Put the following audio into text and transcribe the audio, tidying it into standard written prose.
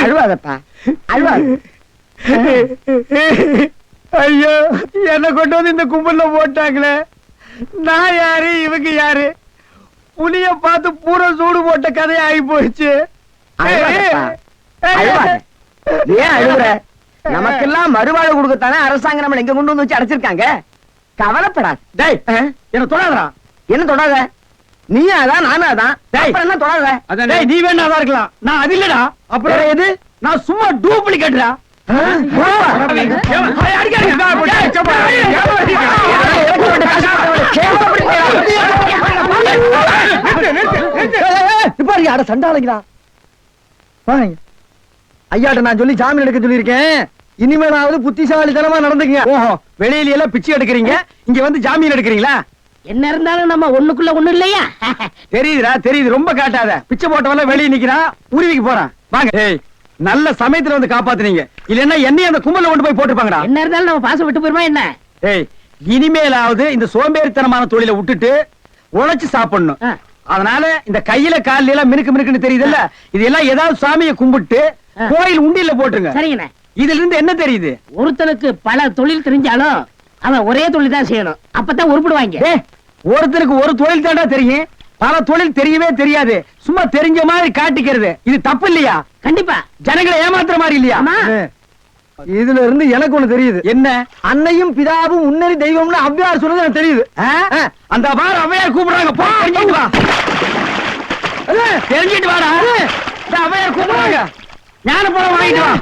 அழுவாதப்பா, அழுவாத. ஐயோ, என்ன கொண்டு வந்து இந்த கும்பல்ல போட்டாங்களே. நான் யாரு, இவங்க யாரு? புலிய பார்த்து பூரா சூடு போட்ட கதை ஆகி போயிடுச்சு. அழுவாதப்பா, அழுவாத. ஏன் அழுகுற? நமக்கெல்லாம் மறுவாழ்வு கொடுக்கத்தானே அரசாங்கம் நம்மள எங்க கொண்டு வந்து வச்சு அடைச்சிருக்காங்க. கவலைப்படாது. டேய், என்ன தொடாதடா. என்ன தொடாத? நீ அதான், நானும் அதான். டேய். அப்புறம் என்ன தொடாத? டேய், நீ வேணா அதான் இருக்கலாம், நான் அது இல்லடா. அப்புறம் வேற எது? நான் சும்மா டூப்ளிகேட்டா. சண்டாளங்களா ஐயாட்ட நான் சொல்லி ஜாமீன் எடுக்க சொல்லியிருக்கேன். இனிமேலாவது புத்திசாலித்தனமா நடந்துக்கங்க. ஓஹோ, வெளியில எல்லாம் பிச்சை எடுக்கிறீங்க, இங்க வந்து ஜாமீன் எடுக்கிறீங்களா? என்ன இருந்தாலும் நம்ம ஒண்ணுக்குள்ள ஒண்ணு இல்லையா? தெரியுதுடா, தெரியுது. ரொம்ப காட்டாத. பிச்சை போட்டவெல்லாம் வெளியே நிக்கிறான், உருவிக்கு போறான். வாங்க. ஏய், நல்ல சமயத்துல வந்து காப்பாத்துனீங்க. இல்லன்னா என்னைய அந்த கும்பல்ல கொண்டு போய் போட்டுப்பாங்கடா. என்ன இருந்தாலும் நம்ம பாசம் விட்டு போயிருமா என்ன? ஏய், இனிமேலாவது இந்த சோம்பேறித்தனமான தொழிலை விட்டுட்டு உழைச்சு சாப்பிடணும். அதனால இந்த கையில கால்ல எல்லாம் மினுக்கு மினுக்குன்னு தெரியுதுல்ல, இதெல்லாம் ஏதாவது சாமியை கும்பிட்டு கோயில் உண்டியில போட்டுருங்க. சரிங்கண்ணே. இதுல இருந்து என்ன தெரியுது? ஒருத்தனுக்கு பல தொழில் தெரிஞ்சாலும் அவன் ஒரே தொழில் தான் செய்யணும், அப்பதான் உருப்பிடுவாங்க. ஏய், ஒருத்தருக்கு ஒரு தொழில் தாண்டா தெரியும், பல தொழில் தெரியவே தெரியாது. சும்மா தெரிஞ்ச மாதிரி காட்டிக்கிறது இது தப்பு இல்லையா? கண்டிப்பா. ஜனங்களை ஏமாத்துற மாதிரி இல்லையா? ஆமா. இதுல இருந்து எனக்கு ஒண்ணு தெரியுது. என்ன? அன்னையும் பிதாவும் உன்னறி தெய்வம்னு அவ்வையார் சொன்னது எனக்கு தெரியுது. அந்த பார் அவையார் கூப்பிடுறாங்க, போ, தெரிஞ்சிட்டு வா. தெரிஞ்சிட்டு வாடா. இந்த அவையார் கூப்பிடுறாங்க, ஞான பழம் வாங்கிட்டு வா.